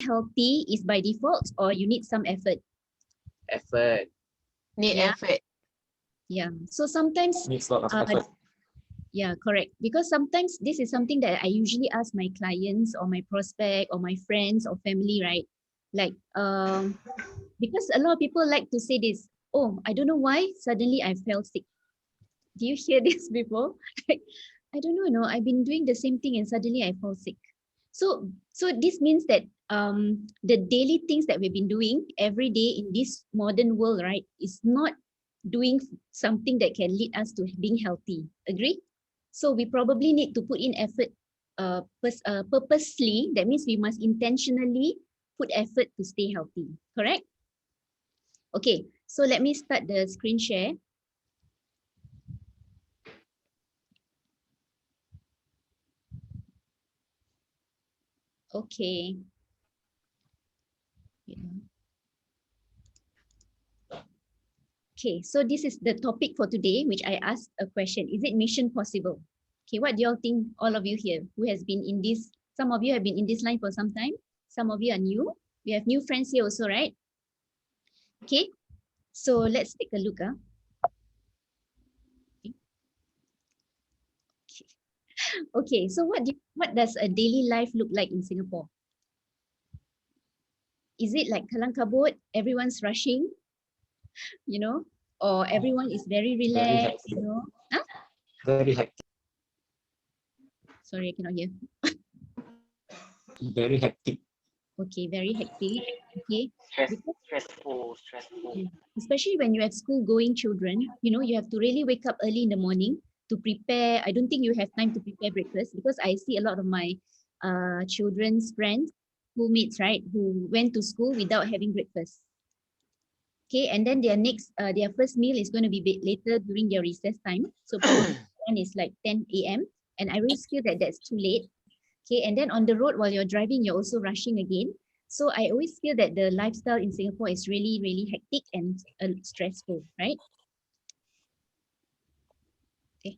healthy is by default or you need some effort? Effort. Need Yeah. effort. Yeah. So sometimes, Needs a lot of effort. yeah, correct. Because sometimes this is something that I usually ask my clients or my prospect or my friends or family, right? Like, because a lot of people like to say this, oh, I don't know why suddenly I fell sick. Do you hear this before? Like, I don't know, no, I've been doing the same thing and suddenly I fall sick. So this means that the daily things that we've been doing every day in this modern world, right, is not doing something that can lead us to being healthy. Agree? So we probably need to put in effort purposely. That means we must intentionally put effort to stay healthy. Correct? Okay, so let me start the screen share. Okay. Okay, so this is the topic for today, which I asked a question. Is it mission possible? Okay, what do you all think, all of you here who has been in this, some of you have been in this line for some time, some of you are new. We have new friends here also, right? Okay, so let's take a look. Okay, so what does a daily life look like in Singapore? Is it like kalang kabut, everyone's rushing, you know, or everyone is very Very relaxed, hectic. you know? Huh? Very hectic. Sorry, I cannot hear. Very hectic. Okay, very hectic. Okay, because Stressful. especially when you have school going children, you know, you have to really wake up early in the morning to prepare. I don't think you have time to prepare breakfast because I see a lot of my children's friends, schoolmates, right, who went to school without having breakfast. Okay, and then their first meal is going to be later during their recess time. So probably one is like 10 a.m. And I always feel that that's too late. Okay, and then on the road while you're driving, you're also rushing again. So I always feel that the lifestyle in Singapore is really, really hectic and stressful, right? Okay.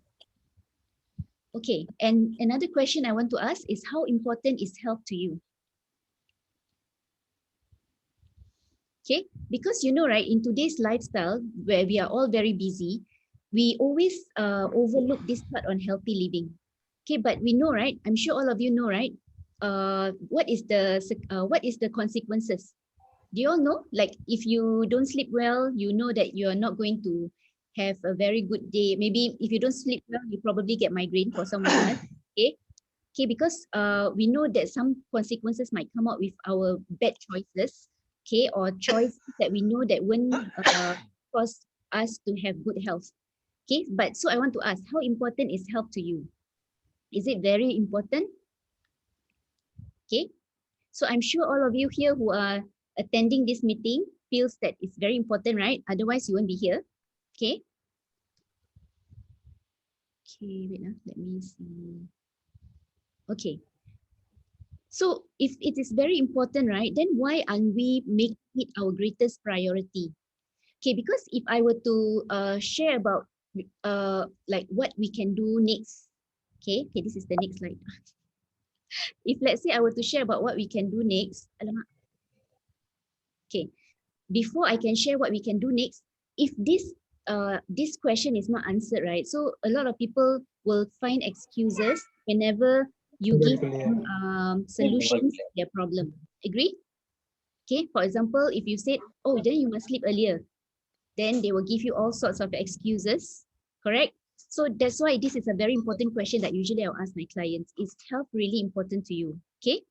Okay, and another question I want to ask is how important is health to you? Okay, because you know, right, in today's lifestyle where we are all very busy, we always overlook this part on healthy living. Okay, but we know, right? I'm sure all of you know, right? What is the consequences? Do you all know? Like if you don't sleep well, you know that you are not going to have a very good day. Maybe if you don't sleep well, you probably get migraine for some of us. Okay. Okay, because we know that some consequences might come out with our bad choices, okay, or choices that we know that won't cause us to have good health. Okay, but so I want to ask, how important is health to you? Is it very important? Okay, so I'm sure all of you here who are attending this meeting feels that it's very important, right? Otherwise, you won't be here. Okay. Okay, wait, let me see. Okay. So if it is very important, right, then why aren't we making it our greatest priority? Okay, because if I were to share about like what we can do next, okay, this is the next slide. If let's say I were to share about what we can do next, alamak. Okay, before I can share what we can do next, if this question is not answered, right? So a lot of people will find excuses whenever you give them solutions to their problem. Agree? Okay, for example, if you said, oh, then you must sleep earlier, then they will give you all sorts of excuses, correct? So that's why this is a very important question that usually I'll ask my clients. Is health really important to you? Okay.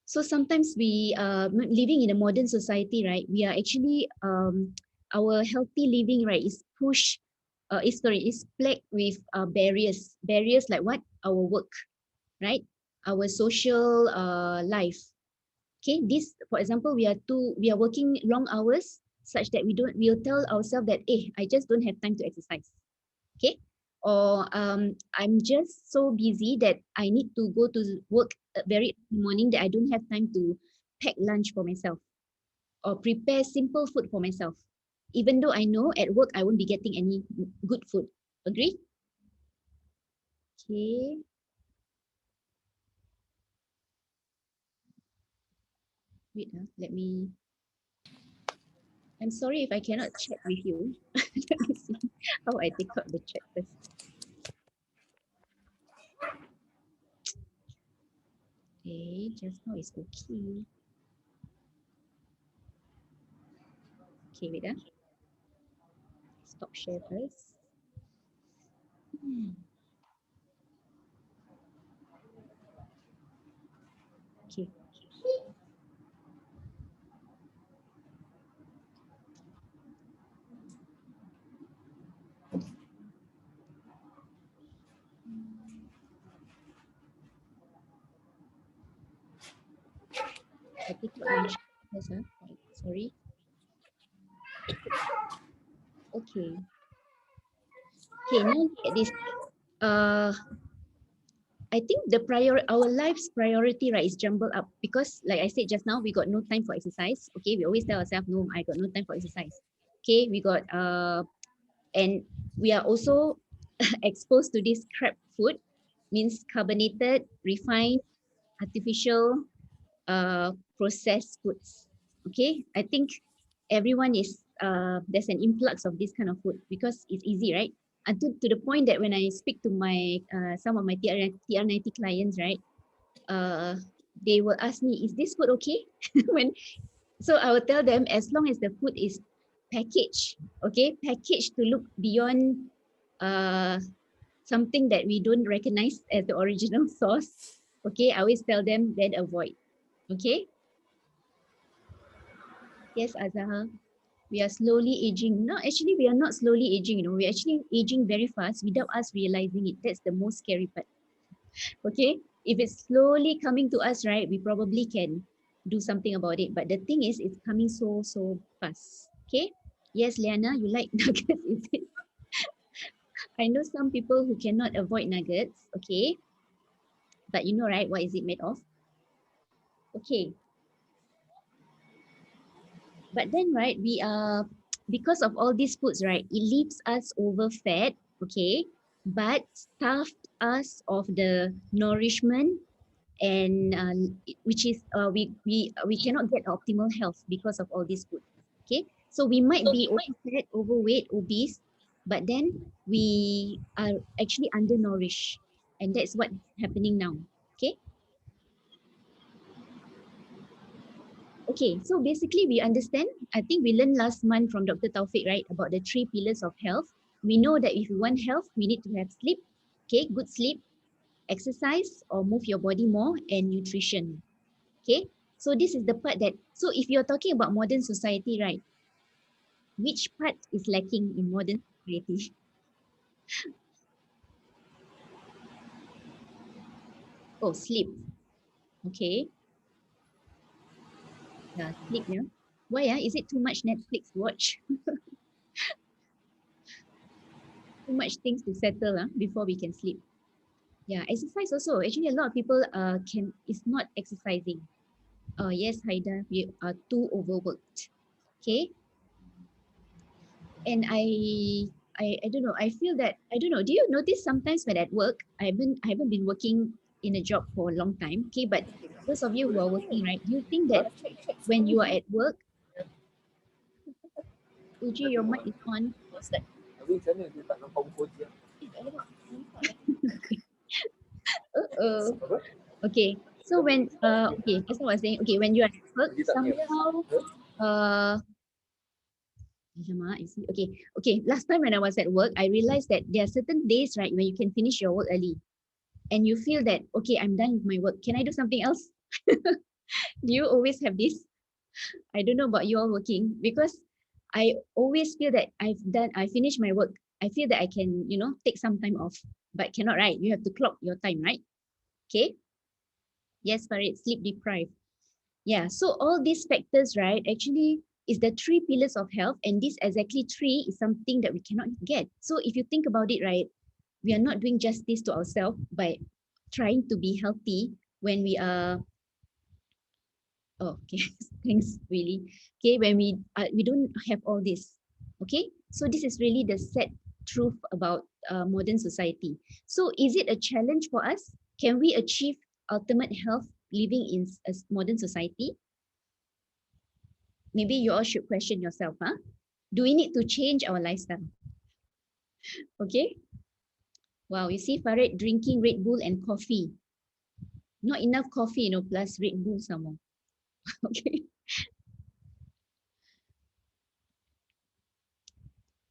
So sometimes we living in a modern society, right? We are actually our healthy living, right, is pushed is plagued with barriers like what? Our work, right? Our social life. Okay, this, for example, we are working long hours such that we'll tell ourselves that, hey, I just don't have time to exercise. Okay, or I'm just so busy that I need to go to work very early morning that I don't have time to pack lunch for myself or prepare simple food for myself, even though I know at work I won't be getting any good food. Agree? Okay. Wait, let me. I'm sorry if I cannot chat with you. Let me see how I take out the chat first. Okay, just now is okay. Okay, wait. Stop share first. Okay. I take out my chat first. Sorry. Okay. Okay, now look at this. Uh, I think our life's priority, right, is jumbled up because, like I said just now, we got no time for exercise. Okay, we always tell ourselves, no, I got no time for exercise. Okay, we got and we are also exposed to this crap food, means carbonated, refined, artificial, processed foods. Okay, I think everyone is there's an influx of this kind of food because it's easy, right? And to the point that when I speak to my some of my TR90 clients, right, uh, they will ask me, "Is this food okay?" when so I will tell them as long as the food is packaged, okay, packaged to look beyond uh, something that we don't recognize as the original source. Okay, I always tell them then avoid. Okay. Yes, Azhar. We are slowly aging. No, actually, we are not slowly aging. We're actually aging very fast without us realizing it. That's the most scary part. Okay, if it's slowly coming to us, right, we probably can do something about it. But the thing is, it's coming so fast. Okay. Yes, Liana, you like nuggets, is it? I know some people who cannot avoid nuggets. Okay, but you know, right, what is it made of? Okay, but then, right, we are because of all these foods, right, it leaves us overfed, okay, but starved us of the nourishment and which is we cannot get optimal health because of all this food. Okay, so we might be overfed, overweight, obese, but then we are actually undernourished, and that's what's happening now. Okay. Okay, so basically we understand. I think we learned last month from Dr. Taufik, right, about the three pillars of health. We know that if we want health, we need to have sleep, okay, good sleep, exercise or move your body more, and nutrition. Okay, so this is the part that, so if you're talking about modern society, right, which part is lacking in modern society? Oh, sleep. Okay, yeah, sleep, yeah. Why, is it too much Netflix watch? Too much things to settle before we can sleep? Yeah, exercise also. Actually, a lot of people can is not exercising. Yes, Haida, we are too overworked. Okay, and I don't know. I feel that I don't know. Do you notice sometimes when at work, I haven't been working in a job for a long time. Okay, but those of you who are working, right? Do you think that when you are at work, Uji, your mic is on? Uh-oh. Okay. So when okay, as I was saying, okay, when you are at work, somehow uh alamak, you see, okay. Last time when I was at work, I realized that there are certain days, right, when you can finish your work early and you feel that okay, I'm done with my work. Can I do something else? Do you always have this? I don't know about you all working because I always feel that I finished my work. I feel that I can, take some time off, but cannot, right? You have to clock your time, right? Okay. Yes, Farid, sleep deprived. Yeah, so all these factors, right, actually is the three pillars of health, and this exactly three is something that we cannot get. So if you think about it, right, we are not doing justice to ourselves by trying to be healthy when we are okay, thanks really. Okay, when we don't have all this. Okay, so this is really the sad truth about modern society. So is it a challenge for us? Can we achieve ultimate health living in a modern society? Maybe you all should question yourself, huh? Do we need to change our lifestyle? Okay. Wow, you see Farid drinking Red Bull and coffee. Not enough coffee, plus Red Bull some more. Okay.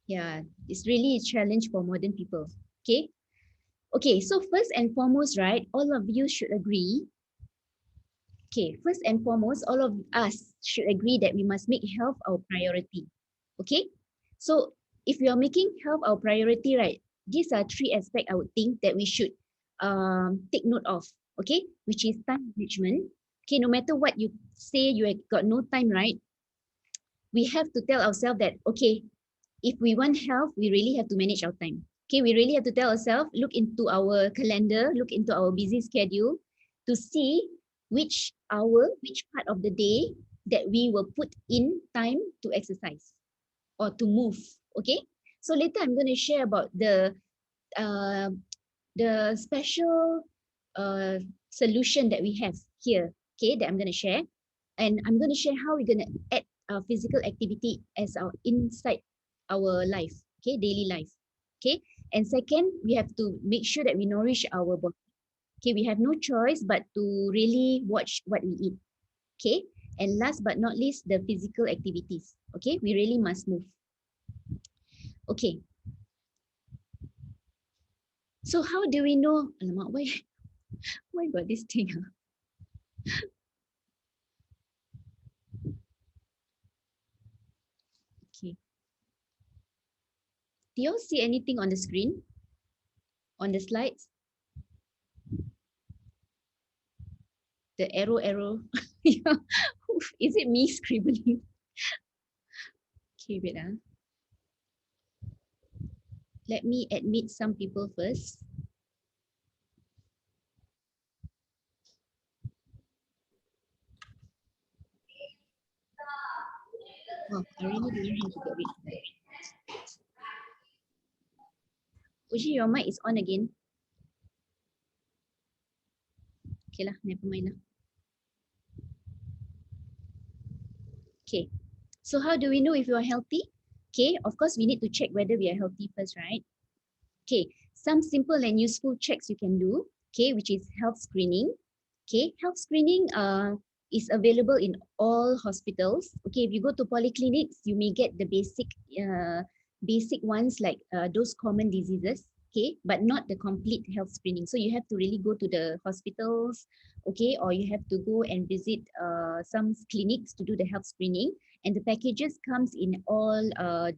Yeah, it's really a challenge for modern people. Okay. Okay, so first and foremost, right, all of you should agree. Okay, first and foremost, all of us should agree that we must make health our priority. Okay, so if we are making health our priority, right, these are three aspects I would think that we should take note of. Okay, which is time management. Okay, no matter what you say, you have got no time, right? We have to tell ourselves that, okay, if we want health, we really have to manage our time. Okay, we really have to tell ourselves, look into our calendar, look into our busy schedule to see which hour, which part of the day that we will put in time to exercise or to move. Okay, so later I'm going to share about uh, the special uh, solution that we have here. Okay, that I'm going to share, and I'm going to share how we're going to add physical activity as our inside our life. Okay, daily life. Okay, and second, we have to make sure that we nourish our body. Okay, we have no choice but to really watch what we eat. Okay, and last but not least, the physical activities. Okay, we really must move. Okay, so how do we know? Alamak, why got this thing? Okay, do you all see anything on the screen on the slides? The arrow. Yeah. Is it me scribbling? Okay, wait. Let me admit some people first. Oh, I really don't know how to get rid of that. Uji, your mic is on again. Okay lah, never mind lah. Okay. So how do we know if you are healthy? Okay, of course we need to check whether we are healthy first, right? Okay, some simple and useful checks you can do, okay, which is health screening. Okay, health screening is available in all hospitals. Okay, if you go to polyclinics, you may get the basic ones like those common diseases. Okay, but not the complete health screening. So you have to really go to the hospitals, okay, or you have to go and visit some clinics to do the health screening. And the packages comes in all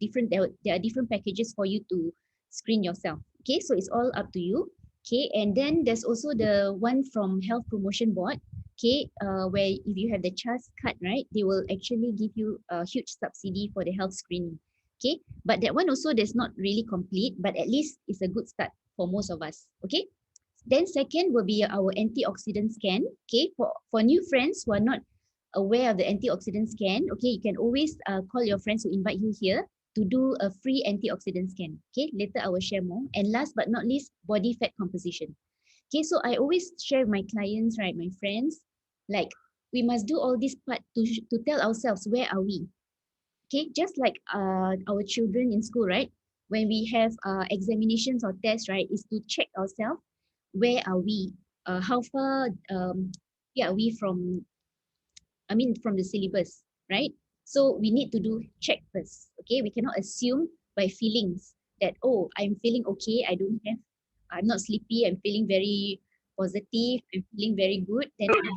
different. There are different packages for you to screen yourself. Okay, so it's all up to you. Okay, and then there's also the one from Health Promotion Board. Okay, where if you have the CHAS card, right, they will actually give you a huge subsidy for the health screening. Okay, but that one also that's not really complete, but at least it's a good start for most of us. Okay, then second will be our antioxidant scan. Okay, for new friends who are not aware of the antioxidant scan, okay, you can always call your friends who invite you here to do a free antioxidant scan. Okay, later I will share more. And last but not least, body fat composition. Okay, so I always share with my clients, right, my friends, like we must do all this part to tell ourselves where are we. Okay, just like our children in school, right? When we have examinations or tests, right, is to check ourselves where are we, how far yeah, are we from from the syllabus, right? So we need to do check first. Okay, we cannot assume by feelings that, oh, I'm feeling okay, I'm not sleepy, I'm feeling very positive, I'm feeling very good, then okay.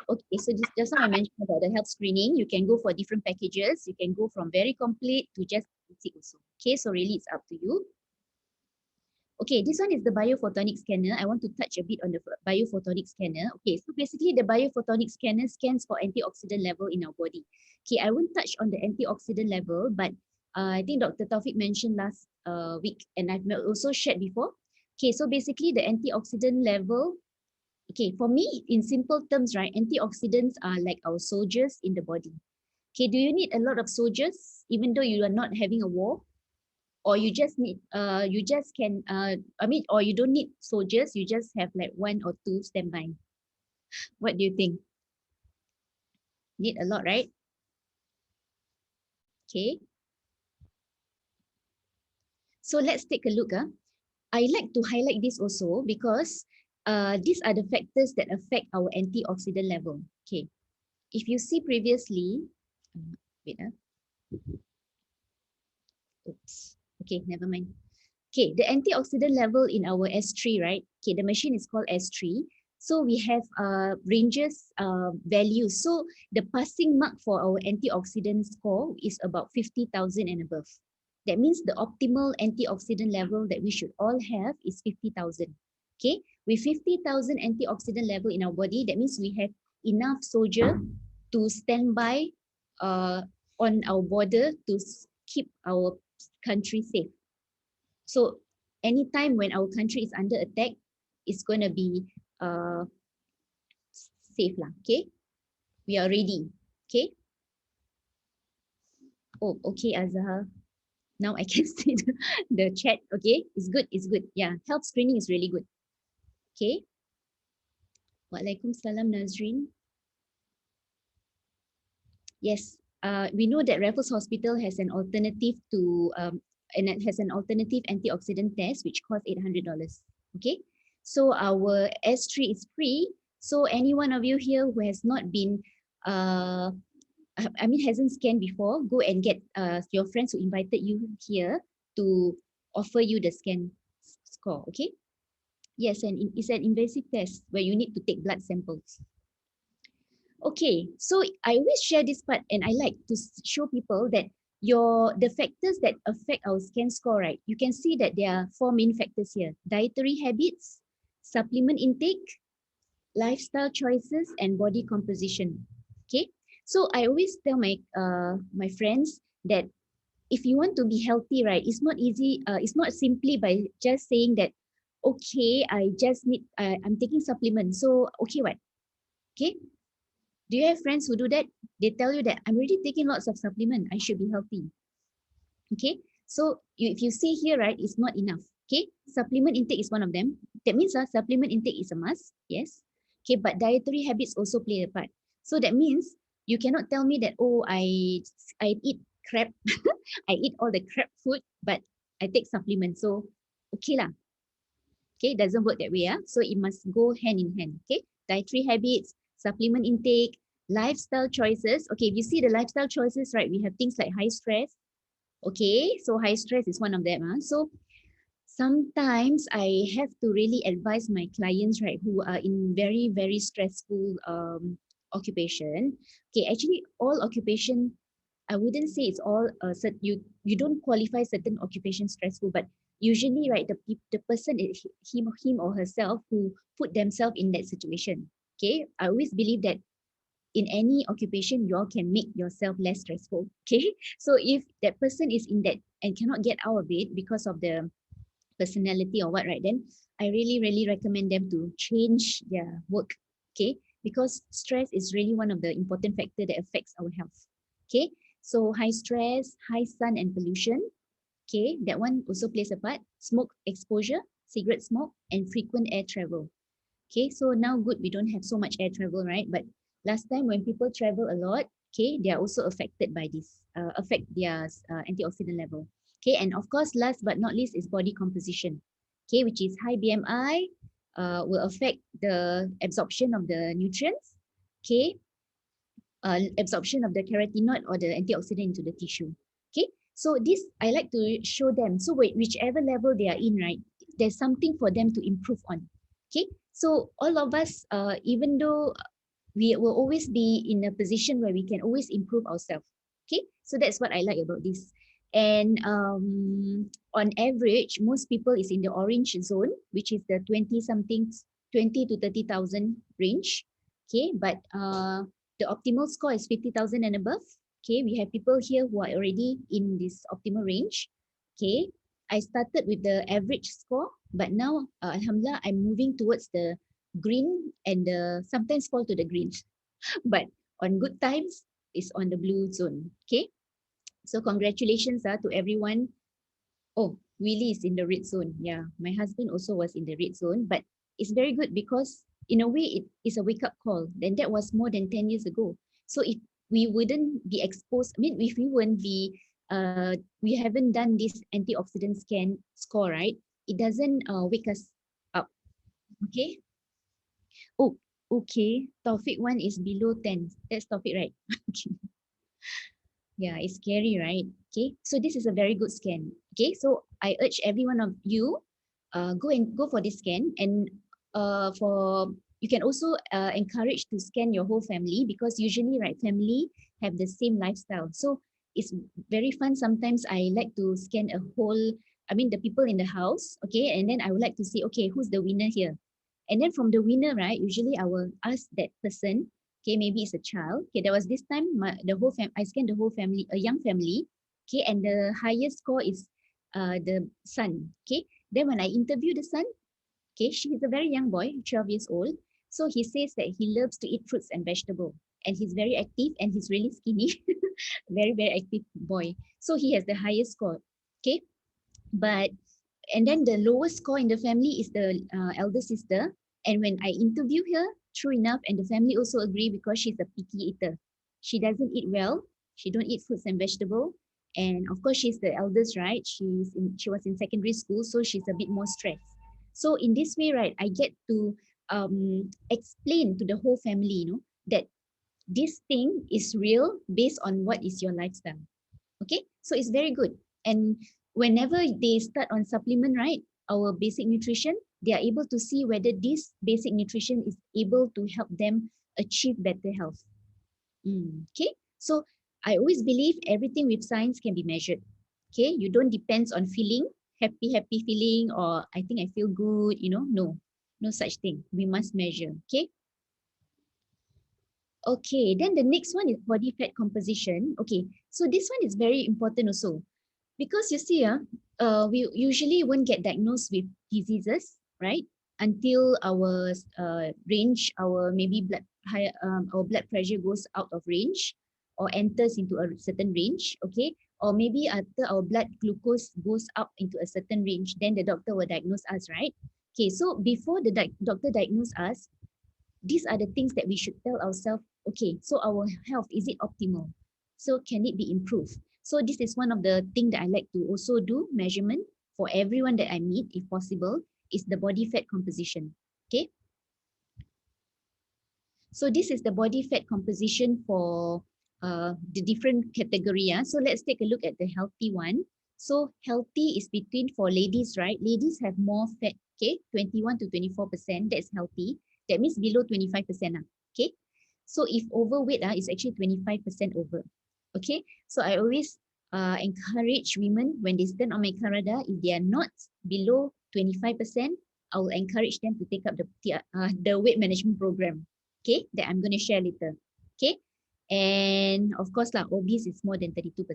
Okay, so just now I mentioned about the health screening. You can go for different packages. You can go from very complete to just basic also. Okay, so really it's up to you. Okay, this one is the biophotonic scanner. I want to touch a bit on the biophotonic scanner. Okay, so basically the biophotonic scanner scans for antioxidant level in our body. Okay, I won't touch on the antioxidant level, but I think Dr. Taufik mentioned last week, and I've also shared before. Okay, so basically the antioxidant level, okay, for me, in simple terms, right, antioxidants are like our soldiers in the body. Okay, do you need a lot of soldiers even though you are not having a war? Or you just need you just can or you don't need soldiers, you just have like one or two standby. What do you think? Need a lot, right? Okay. So let's take a look. I like to highlight this also because these are the factors that affect our antioxidant level. Okay. If you see previously, wait, oops. Okay, never mind. Okay, the antioxidant level in our S3, right? Okay, the machine is called S3. So we have ranges values. So the passing mark for our antioxidant score is about 50,000 and above. That means the optimal antioxidant level that we should all have is 50,000. Okay, with 50,000 antioxidant level in our body, that means we have enough soldier to stand by uh, on our border to keep our country safe. So anytime when our country is under attack, it's going to be uh, safe lah. Okay, we are ready. Okay. Oh, okay, Azhar. Now I can see the chat. Okay, it's good. It's good. Yeah, health screening is really good. Okay. Waalaikumsalam, Nazrin. Yes, we know that Raffles Hospital has an alternative to and it has an alternative antioxidant test which costs $800. Okay, so our S3 is free. So any one of you here who has not been, hasn't scanned before, go and get your friends who invited you here to offer you the scan score. Okay. Yes, and it's an invasive test where you need to take blood samples. Okay, so I always share this part and I like to show people that the factors that affect our scan score, right? You can see that there are four main factors here: dietary habits, supplement intake, lifestyle choices, and body composition. Okay, so I always tell my friends that if you want to be healthy, right, it's not easy. It's not simply by just saying that, okay, I'm taking supplements. So okay, what? Okay, do you have friends who do that? They tell you that I'm already taking lots of supplement. I should be healthy. Okay. So if you see here, right, it's not enough. Okay. Supplement intake is one of them. That means supplement intake is a must. Yes. Okay. But dietary habits also play a part. So that means you cannot tell me that, oh, I eat crap. I eat all the crap food, but I take supplements. So okay lah. Okay, it doesn't work that way. So it must go hand in hand. Okay, dietary habits, supplement intake, lifestyle choices. Okay, if you see the lifestyle choices, right, we have things like high stress. Okay, so high stress is one of them. So sometimes I have to really advise my clients, right, who are in very, very stressful occupation. Okay, actually, all occupation, I wouldn't say it's all you don't qualify certain occupation stressful, but usually, right, the person is him or herself who put themselves in that situation. Okay, I always believe that in any occupation, you all can make yourself less stressful. Okay, so if that person is in that and cannot get out of it because of the personality or what, right, then I really, really recommend them to change their work. Okay, because stress is really one of the important factor that affects our health. Okay, so high stress, high sun and pollution. Okay, that one also plays a part. Smoke exposure, cigarette smoke, and frequent air travel. Okay, so now good, we don't have so much air travel, right? But last time when people travel a lot, okay, they are also affected by this, affect their antioxidant level. Okay, and of course, last but not least is body composition. Okay, which is high BMI, will affect the absorption of the nutrients. Okay, absorption of the carotenoid or the antioxidant into the tissue. Okay, so this I like to show them. So whichever level they are in, right, there's something for them to improve on. Okay, so all of us, even though we will always be in a position where we can always improve ourselves. Okay, so that's what I like about this. And on average, most people is in the orange zone, which is the 20 something, 20 to 30,000 range. Okay, but the optimal score is 50,000 and above. Okay, we have people here who are already in this optimal range. Okay, I started with the average score, but now, Alhamdulillah, I'm moving towards the green and sometimes fall to the green. But on good times, it's on the blue zone. Okay, so congratulations to everyone. Oh, Willie is in the red zone. Yeah, my husband also was in the red zone, but it's very good because in a way, it is a wake-up call. Then that was more than 10 years ago. So if we wouldn't be exposed, I mean, if we wouldn't be, we haven't done this antioxidant scan score, right? It doesn't wake us up. Okay. Oh, okay. Taufik one is below 10. That's Taufik, right? Okay. Yeah, it's scary, right? Okay, so this is a very good scan. Okay, so I urge every one of you, go for this scan, and for you can also encourage to scan your whole family, because usually, right, family have the same lifestyle. So it's very fun. Sometimes I like to scan a whole, I mean, the people in the house. Okay, and then I would like to see, okay, who's the winner here? And then from the winner, right, usually I will ask that person, okay, maybe it's a child. Okay, there was this time I scanned the whole family, a young family. Okay, and the highest score is the son. Okay, then when I interview the son, okay, she is a very young boy, 12 years old. So he says that he loves to eat fruits and vegetable, and he's very active, and he's really skinny, very very active boy. So he has the highest score. Okay, but and then the lowest score in the family is the elder sister. And when I interview her, true enough, and the family also agree, because she's a picky eater. She doesn't eat well. She don't eat fruits and vegetable. And of course, she's the eldest, right? She was in secondary school, so she's a bit more stressed. So in this way, right, I get to explain to the whole family, that this thing is real based on what is your lifestyle. Okay, so it's very good. And whenever they start on supplement, right, our basic nutrition, they are able to see whether this basic nutrition is able to help them achieve better health. Okay, so I always believe everything with science can be measured. Okay, you don't depend on feeling happy feeling, or I think I feel good, no such thing. We must measure. Okay. Okay, then the next one is body fat composition. Okay, so this one is very important also, because you see, we usually won't get diagnosed with diseases, right? Until our maybe our blood pressure goes out of range, or enters into a certain range, okay? Or maybe after our blood glucose goes up into a certain range, then the doctor will diagnose us, right? Okay, so before the doctor diagnose us, these are the things that we should tell ourselves, okay, so our health, is it optimal? So can it be improved? So this is one of the things that I like to also do measurement for everyone that I meet, if possible, is the body fat composition. Okay, so this is the body fat composition for the different category. So let's take a look at the healthy one. So healthy is between, for ladies, right? Ladies have more fat, okay, 21 to 24%. That's healthy. That means below 25%. Okay. So if overweight, is actually 25% over. Okay. So I always encourage women, when they stand on my Karada, if they are not below 25%, I will encourage them to take up the weight management program, okay, that I'm going to share later. Okay. And of course, obese is more than 32%.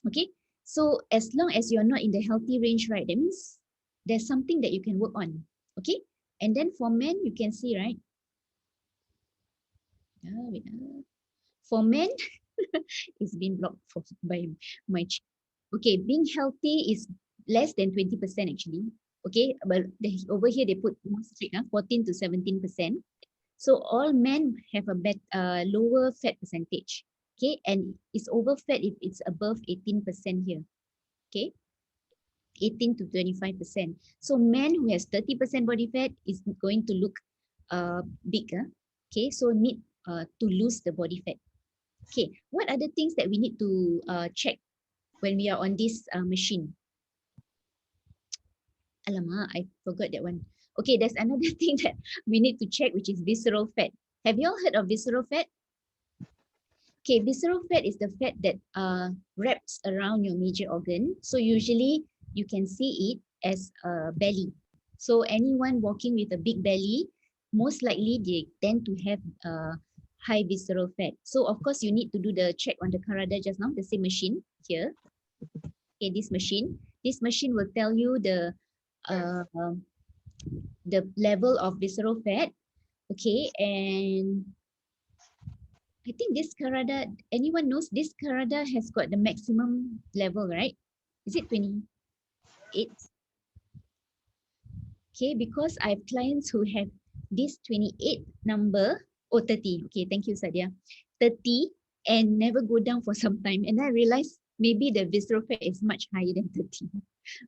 Okay. So as long as you're not in the healthy range, right, that means there's something that you can work on. Okay. And then for men, you can see, right? For men, it's been blocked by my. Okay, being healthy is less than 20% actually. Okay, but over here they put more strict, 14 to 17%. So all men have a lower fat percentage. Okay, and it's over fat if it's above 18% here. Okay, 18 to 25%. So men who has 30% body fat is going to look bigger. Okay, so need to lose the body fat. Okay, what are the things that we need to check when we are on this machine? Alamak, I forgot that one. Okay, there's another thing that we need to check, which is visceral fat. Have you all heard of visceral fat? Okay, visceral fat is the fat that wraps around your major organ. So usually you can see it as a belly. So anyone walking with a big belly, most likely they tend to have high visceral fat. So of course you need to do the check on the Karada just now, the same machine here. Okay, this machine. This machine will tell you uh, the level of visceral fat. Okay, and I think this Karada, anyone knows this Karada has got the maximum level, right? Is it 28? Okay, because I have clients who have this 28 number, oh 30, okay, thank you Sadia, 30 and never go down for some time. And I realized maybe the visceral fat is much higher than 30.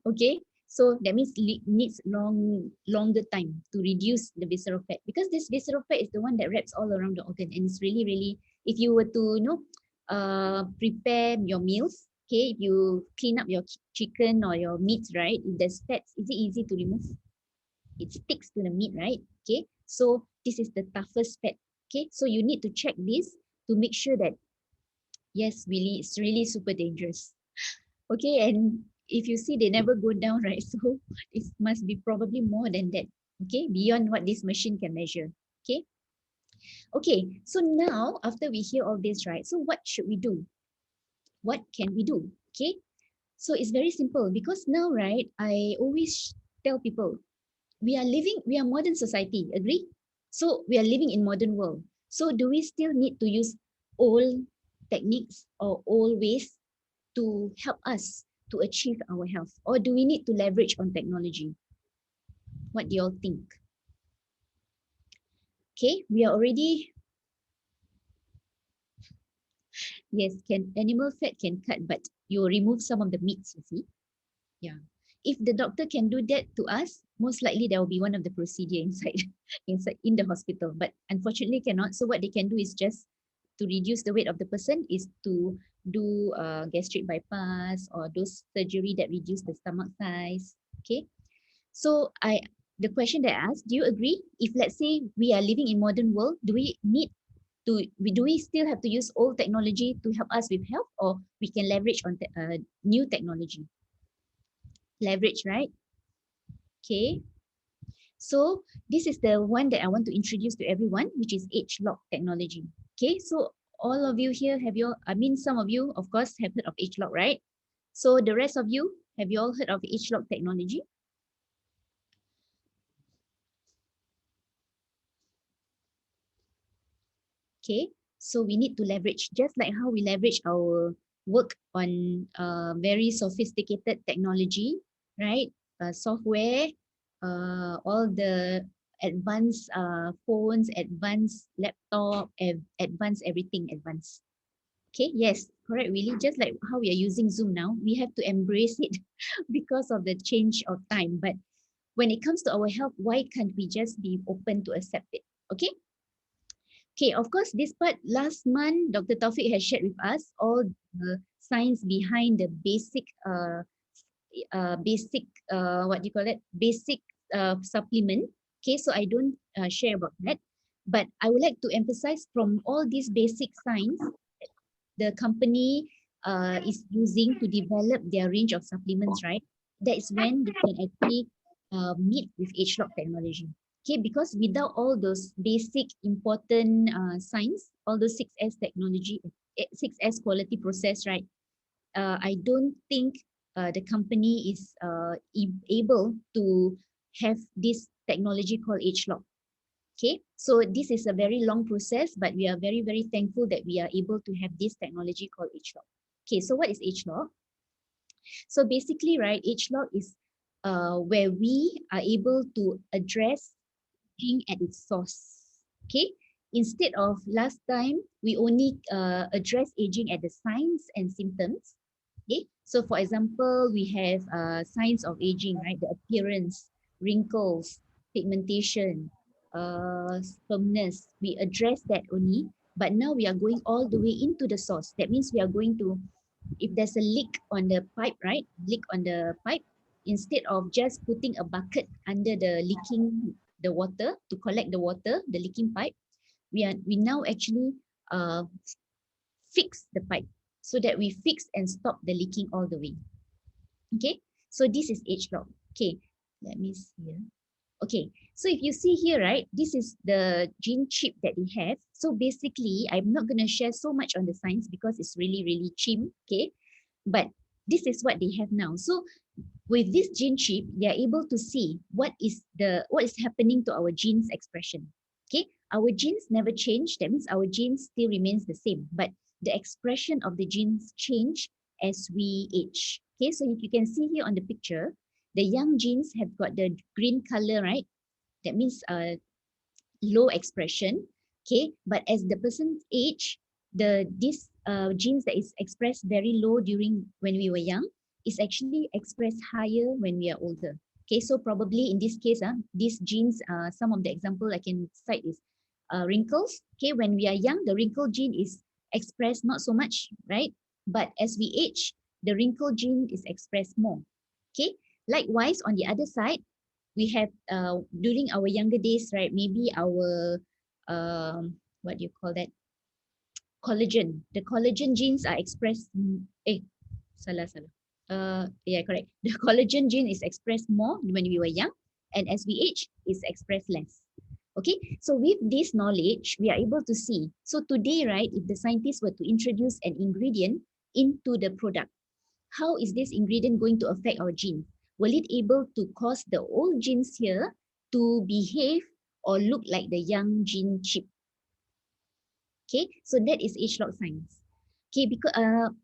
Okay, so that means needs longer time to reduce the visceral fat, because this visceral fat is the one that wraps all around the organ, and it's really, really, if you were to, prepare your meals, okay, if you clean up your chicken or your meats, right, if there's fats, is it easy to remove? It sticks to the meat, right? Okay, so this is the toughest fat. Okay, so you need to check this to make sure that, yes, really, it's really super dangerous. Okay, and if you see they never go down, right? So it must be probably more than that. Okay, beyond what this machine can measure. Okay, okay. So now after we hear all this, right? So what should we do? What can we do? Okay, so it's very simple, because now, right, I always tell people we are modern society, agree? So we are living in modern world. So do we still need to use old techniques or old ways to help us to achieve our health, or do we need to leverage on technology? What do you all think? Okay, we are already, yes, can animal fat can cut, but you remove some of the meats, you see. Yeah, if the doctor can do that to us, most likely there will be one of the procedure inside inside in the hospital, but unfortunately cannot. So what they can do is just to reduce the weight of the person is to do gastric bypass or those surgery that reduce the stomach size. Okay, so the question that I asked, do you agree? If let's say we are living in modern world, do we need do we still have to use old technology to help us with health, or we can leverage on new technology? Leverage, right? Okay. So this is the one that I want to introduce to everyone, which is age lock technology. Okay. So all of you here have your, I mean, some of you, of course, have heard of age lock, right? So the rest of you, have you all heard of age lock technology? Okay, so we need to leverage, just like how we leverage our work on very sophisticated technology, right? Software, all the advanced phones, advanced laptop, advanced everything, advanced. Okay, yes, correct, really. Just like how we are using Zoom now, we have to embrace it because of the change of time. But when it comes to our health, why can't we just be open to accept it? Okay, okay, of course, this part last month, Dr. Taufik has shared with us all the science behind the basic, what do you call it? Basic supplement. Okay, so I don't share about that. But I would like to emphasize from all these basic science the company is using to develop their range of supplements, right? That is when they can actually meet with age-lock technology. Okay, because without all those basic important science, all those 6S technology, 6S quality process, right? I don't think the company is able to have this technology called age-lock. Okay, so this is a very long process, but we are very, very thankful that we are able to have this technology called age-lock. Okay, so what is age-lock? So basically, right, age-lock is where we are able to address aging at its source. Okay, instead of last time, we only address aging at the signs and symptoms. Okay, so for example, we have signs of aging, right? The appearance, wrinkles, pigmentation, firmness. We address that only, but now we are going all the way into the source. That means we are going to, if there's a leak on the pipe, right? Leak on the pipe, instead of just putting a bucket under the leaking the water to collect the water, the leaking pipe, we now actually uh, fix the pipe so that we fix and stop the leaking all the way. Okay, so this is age lock. Okay, let me see here. Okay, so if you see here, right, this is the gene chip that we have. So basically, I'm not going to share so much on the science because it's really, really cheap. Okay, but this is what they have now. So with this gene chip, they are able to see what is happening to our genes expression. Okay, our genes never change. That means our genes still remains the same, but the expression of the genes change as we age. Okay, so if you can see here on the picture, the young genes have got the green color, right? That means low expression. Okay, but as the person's age, this genes that is expressed very low during when we were young is actually expressed higher when we are older. Okay, so probably in this case, these genes, some of the example I can cite is wrinkles. Okay, when we are young, the wrinkle gene is expressed not so much, right? But as we age, the wrinkle gene is expressed more. Okay, likewise, on the other side, we have during our younger days, right? Maybe our what do you call that? Collagen. The collagen genes are expressed. Salah salah. Yeah, correct. The collagen gene is expressed more when we were young, and as we age, is expressed less. Okay, so with this knowledge, we are able to see. So today, right, if the scientists were to introduce an ingredient into the product, how is this ingredient going to affect our genes? Will it able to cause the old genes here to behave or look like the young gene chip? Okay, so that is age lock science. Okay, because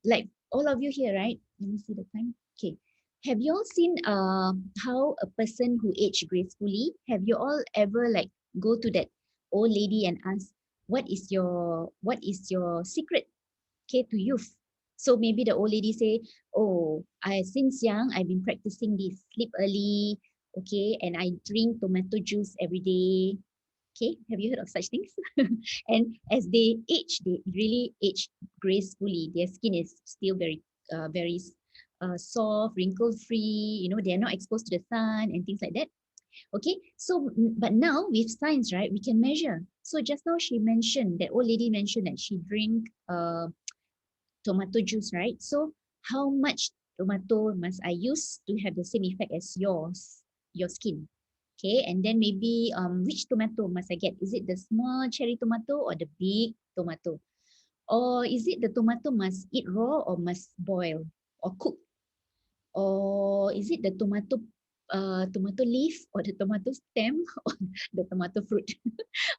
like all of you here, right? Let me see the time. Okay, have you all seen how a person who aged gracefully? Have you all ever like go to that old lady and ask, what is your secret? Okay, to youth. So maybe the old lady say, oh, I since young I've been practicing this, sleep early, okay, and I drink tomato juice every day. Okay, have you heard of such things? And as they age, they really age gracefully. Their skin is still very soft, wrinkle free. You know, they are not exposed to the sun and things like that. Okay, so but now with science, right, we can measure. So just now she mentioned, that old lady mentioned that she drink tomato juice, right? So how much tomato must I use to have the same effect as your skin? Okay, and then maybe which tomato must I get? Is it the small cherry tomato or the big tomato? Or is it the tomato must eat raw or must boil or cook? Or is it the tomato leaf or the tomato stem or the tomato fruit?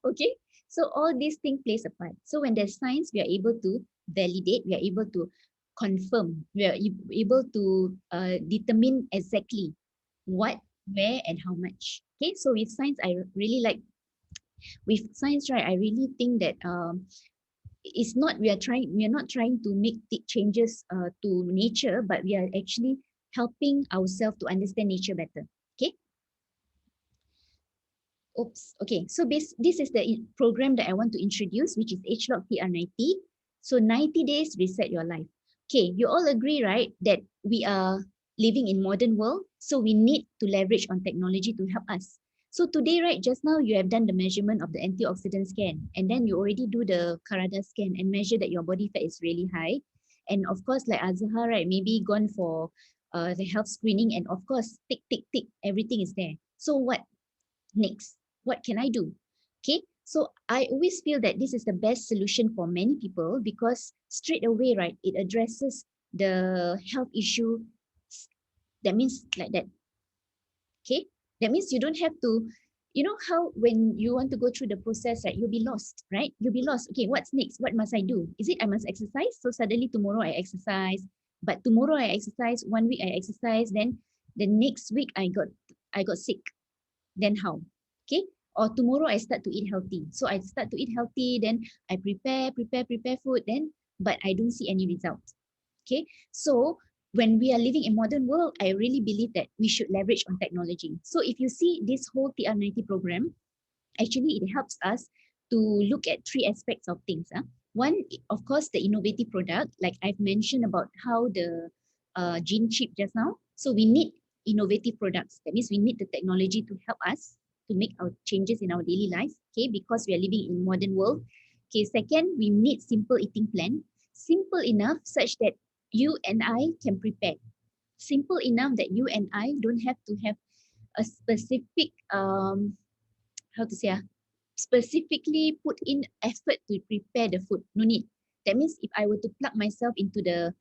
Okay, so all these things plays a part. So when there's science, we are able to validate, we are able to confirm, we are able to determine exactly what, where, and how much. Okay, so with science, I really like, with science, right, I really think that it's not, we are not trying to make the changes to nature, but we are actually helping ourselves to understand nature better. Okay. Oops. Okay. So this is the program that I want to introduce, which is HLOC TR90. So 90 days reset your life. Okay. You all agree, right, that we are living in modern world. So we need to leverage on technology to help us. So today, right, just now you have done the measurement of the antioxidant scan, and then you already do the Karada scan and measure that your body fat is really high. And of course, like Azhar, right, maybe gone for the health screening, and of course, tick, tick, tick, everything is there. So what next? What can I do? Okay, so I always feel that this is the best solution for many people, because straight away, right, it addresses the health issue. That means like that. Okay, that means you don't have to, you know how when you want to go through the process, right, you'll be lost, right? You'll be lost. Okay, what's next? What must I do? Is it I must exercise? So suddenly tomorrow I exercise, but tomorrow I exercise, 1 week I exercise, then the next week I got sick. Then how? Okay, or tomorrow I start to eat healthy, so I start to eat healthy, then I prepare food, then but I don't see any result. Okay, so when we are living in modern world, I really believe that we should leverage on technology. So if you see this whole TR90 program, actually it helps us to look at three aspects of things. One, of course, the innovative product, like I've mentioned about how the gene chip just now. So we need innovative products. That means we need the technology to help us to make our changes in our daily lives. Okay, because we are living in modern world. Okay, second, we need simple eating plan, simple enough such that you and I can prepare. Simple enough that you and I don't have to have a specific how to say specifically put in effort to prepare the food. No need. That means if I were to plug myself into the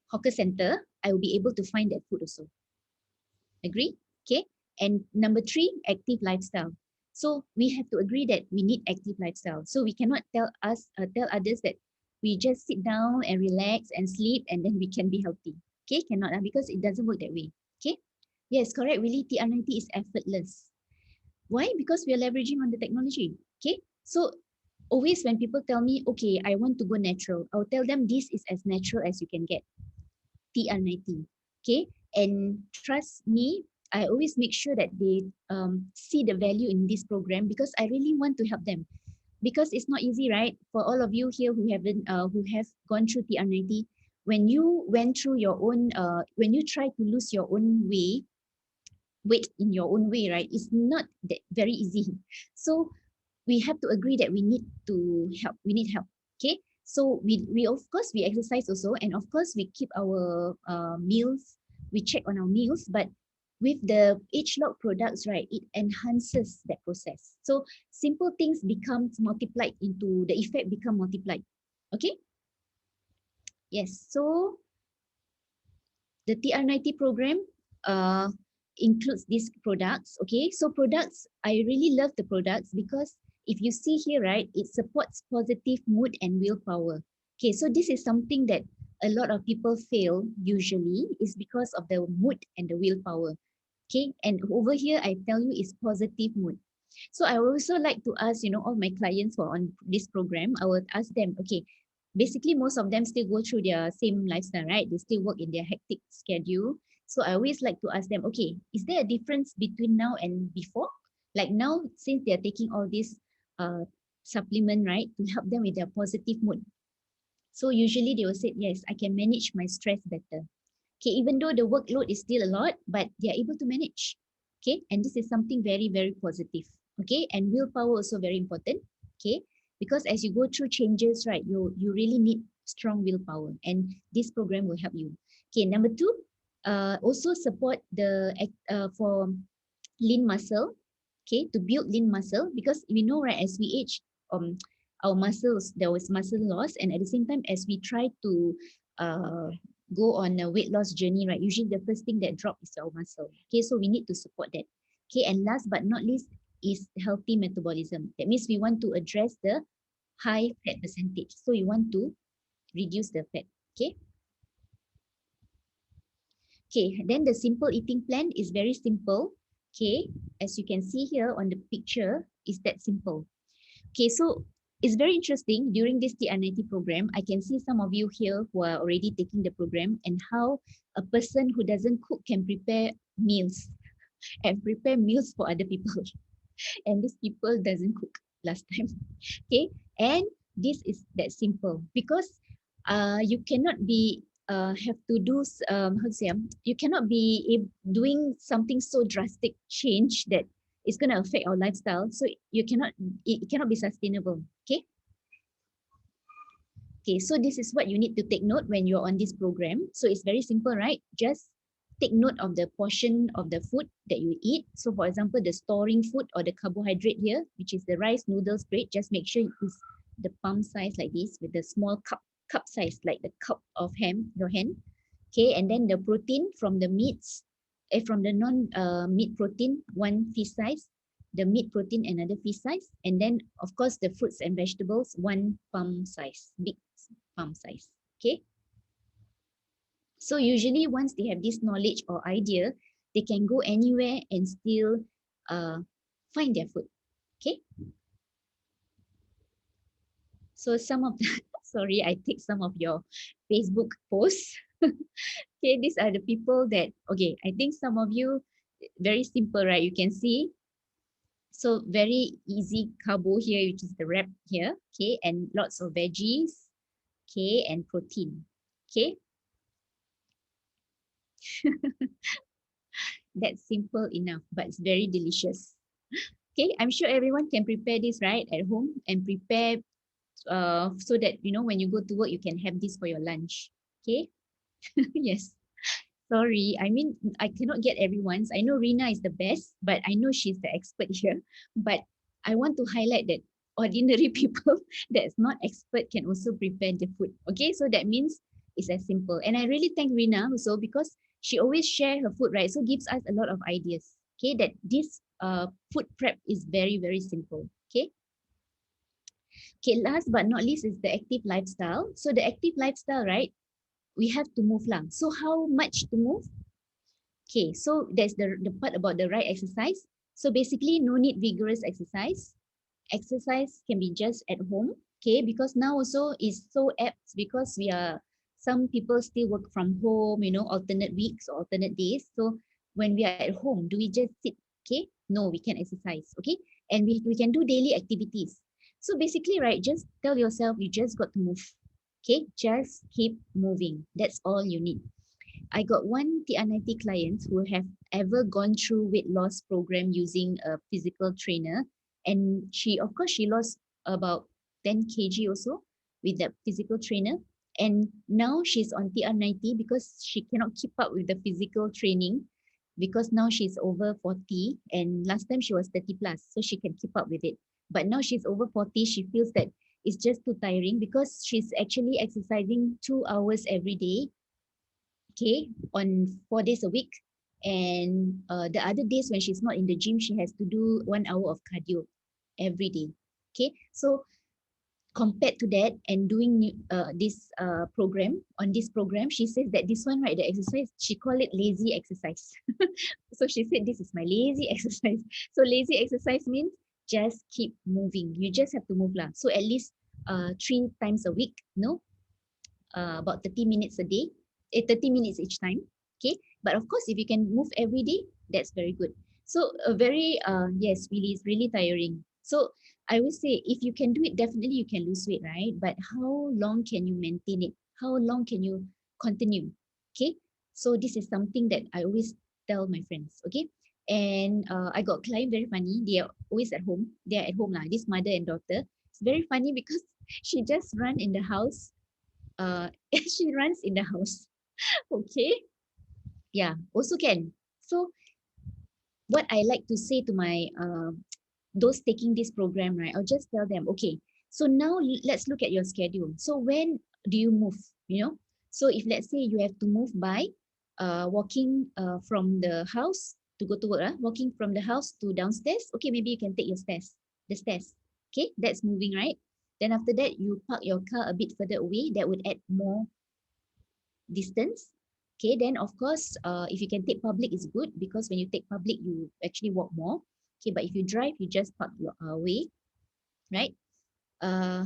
hawker center, I will be able to find that food also. Agree? Okay. And number three, active lifestyle. So we have to agree that we need active lifestyle. So we cannot tell others that we just sit down and relax and sleep and then we can be healthy. Okay, cannot because it doesn't work that way. Okay. Yes, correct. Really, TR90 is effortless. Why? Because we are leveraging on the technology. Okay. So always when people tell me, okay, I want to go natural, I'll tell them this is as natural as you can get. TR90. Okay. And trust me, I always make sure that they see the value in this program because I really want to help them. Because it's not easy, right? For all of you here who have gone through TR90, when you went through your own, when you try to lose your own weight in your own way, right? It's not that very easy. So we have to agree that we need to help. We need help. Okay. So we of course we exercise also, and of course we keep our meals. We check on our meals, but with the age lock products, right, it enhances that process. So simple things becomes multiplied into the effect become multiplied. Okay. Yes. So the TR90 program uh, includes these products. Okay, so products, I really love the products because if you see here, right, it supports positive mood and willpower. Okay, so this is something that a lot of people fail usually is because of the mood and the willpower. Okay, and over here, I tell you is positive mood. So I also like to ask, all my clients who are on this program, I would ask them, okay, basically most of them still go through their same lifestyle, right? They still work in their hectic schedule. So I always like to ask them, okay, is there a difference between now and before? Like now, since they're taking all this uh, supplement, right, to help them with their positive mood. So usually they will say, yes, I can manage my stress better. Okay, even though the workload is still a lot, but they are able to manage. Okay, and this is something very, very positive. Okay, and willpower also very important. Okay, because as you go through changes, right, you really need strong willpower, and this program will help you. Okay, number two, also support the for lean muscle. Okay, to build lean muscle because we know, right, as we age, um, our muscles there was muscle loss, and at the same time, as we try to uh go on a weight loss journey, right, usually the first thing that drop is our muscle. Okay, so we need to support that. Okay, and last but not least is healthy metabolism. That means we want to address the high fat percentage. So you want to reduce the fat. Okay. Okay, then the simple eating plan is very simple. Okay, as you can see here on the picture, is that simple. Okay, so it's very interesting. During this TR90 program, I can see some of you here who are already taking the program and how a person who doesn't cook can prepare meals and prepare meals for other people. And these people doesn't cook last time. Okay, and this is that simple because you cannot be have to do how to say you cannot be doing something so drastic change that it's going to affect our lifestyle, so you cannot, it cannot be sustainable. Okay. Okay, so this is what you need to take note when you're on this program. So it's very simple, right? Just take note of the portion of the food that you eat. So for example, the storing food or the carbohydrate here, which is the rice noodles bread, just make sure it's the palm size like this with the small cup size, like the cup of ham, your hand. Okay, and then the protein from the meats, from the non meat protein, one fish size, the meat protein another fish size, and then of course the fruits and vegetables one palm size, big palm size. Okay. So usually once they have this knowledge or idea, they can go anywhere and still uh, find their food. Okay. So some of the, sorry, I take some of your Facebook posts. Okay, these are the people that, okay, I think some of you, very simple, right? You can see. So very easy carbo here, which is the wrap here. Okay, and lots of veggies. Okay, and protein. Okay, that's simple enough, but it's very delicious. Okay, I'm sure everyone can prepare this right at home and prepare so that when you go to work you can have this for your lunch. Okay. Yes. Sorry, I mean I cannot get everyone's. I know Rina is the best, but I know she's the expert here. But I want to highlight that ordinary people that's not expert can also prepare the food. Okay, so that means it's as simple. And I really thank Rina also because she always share her food, right? So gives us a lot of ideas. Okay, that this food prep is very, very simple. Okay. Okay, last but not least is the active lifestyle. So the active lifestyle, right? We have to move lang. So how much to move? Okay, so there's the part about the right exercise. So basically, no need vigorous exercise. Exercise can be just at home, okay? Because now also is so apt because some people still work from home, alternate weeks or alternate days. So when we are at home, do we just sit? Okay, no, we can exercise, okay? And we can do daily activities. So basically, right, just tell yourself you just got to move. Okay, just keep moving. That's all you need. I got one TR90 client who have ever gone through weight loss program using a physical trainer, and of course, she lost about 10 kg also with that physical trainer. And now she's on TR90 because she cannot keep up with the physical training because now she's over 40 and last time she was 30 plus, so she can keep up with it. But now she's over 40, she feels that it's just too tiring because she's actually exercising 2 hours every day, okay, on 4 days a week. And the other days when she's not in the gym, she has to do 1 hour of cardio every day. Okay, so compared to that and doing this program, on this program, she says that this one, right, the exercise, she call it lazy exercise. So she said, this is my lazy exercise. So lazy exercise means just keep moving. You just have to move lah. So at least 3 times a week, no? About 30 minutes a day, 30 minutes each time. Okay. But of course, if you can move every day, that's very good. So yes, really, it's really tiring. So I would say if you can do it, definitely you can lose weight, right? But how long can you maintain it? How long can you continue? Okay. So this is something that I always tell my friends. Okay. And I got client very funny. They are always at home. They are at home lah. This mother and daughter. It's very funny because she just run in the house, she runs in the house. Okay. Yeah, also can. So what I like to say to my those taking this program, right? I'll just tell them, okay, so now let's look at your schedule. So when do you move? So if let's say you have to move by walking from the house to go to work, walking from the house to downstairs, okay, maybe you can take the stairs. Okay, that's moving, right? Then after that, you park your car a bit further away. That would add more distance. Okay, then of course, if you can take public, is good because when you take public, you actually walk more. Okay, but if you drive, you just park your way, right? Uh,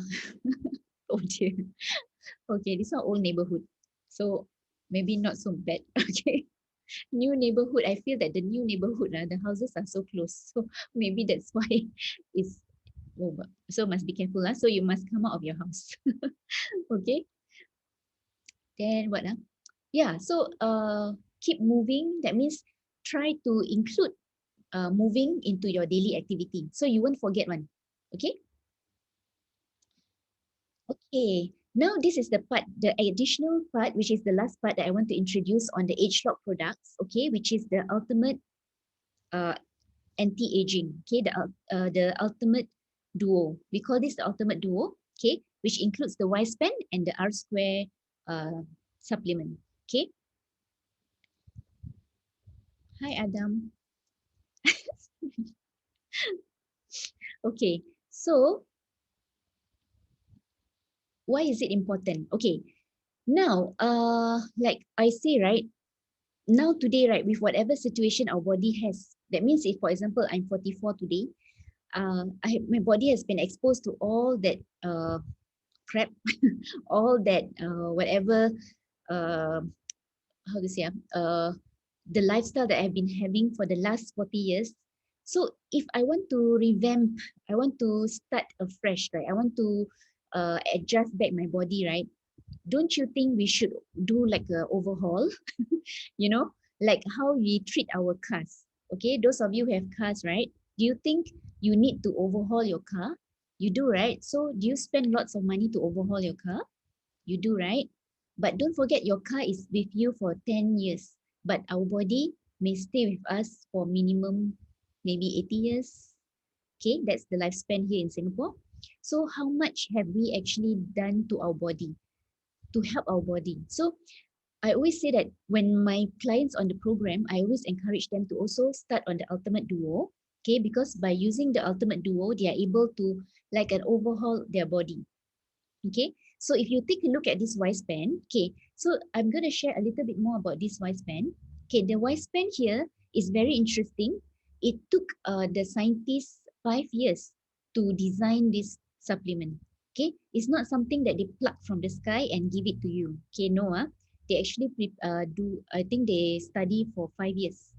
oh dear. Okay, this is old neighborhood, so maybe not so bad. Okay, new neighborhood. I feel that the new neighborhood, the houses are so close, so maybe that's why it's over. So must be careful, so you must come out of your house. Okay, then what? Yeah, so keep moving. That means try to include moving into your daily activity. So you won't forget one. Okay? Okay. Now this is the part, the additional part, which is the last part that I want to introduce on the age lock products, okay, which is the ultimate uh, anti-aging. Okay, the ultimate duo. We call this the ultimate duo, okay, which includes the Y span and the R square supplement. Okay. Hi Adam. Okay, so why is it important? Okay, now, like I say, right, now today, right, with whatever situation our body has, that means if, for example, I'm 44 today, my body has been exposed to all that crap, all that whatever, uh, how to say, the lifestyle that I've been having for the last 40 years. So if I want to revamp, I want to start afresh, right? I want to adjust back my body, right? Don't you think we should do like a overhaul? you know, like how we treat our cars. Okay, those of you who have cars, right? Do you think you need to overhaul your car? You do, right? So do you spend lots of money to overhaul your car? You do, right? But don't forget your car is with you for 10 years, but our body may stay with us for minimum maybe 80 years. Okay, that's the lifespan here in Singapore. So how much have we actually done to our body, to help our body? So I always say that when my clients on the program, I always encourage them to also start on the ultimate duo. Okay, because by using the ultimate duo, they are able to like an overhaul their body. Okay, so if you take a look at this Y span, okay, so I'm going to share a little bit more about this Y span. Okay, the Y span here is very interesting it took the scientists 5 years to design this supplement. Okay, it's not something that they pluck from the sky and give it to you. Okay, no, they actually do. I think they study for 5 years.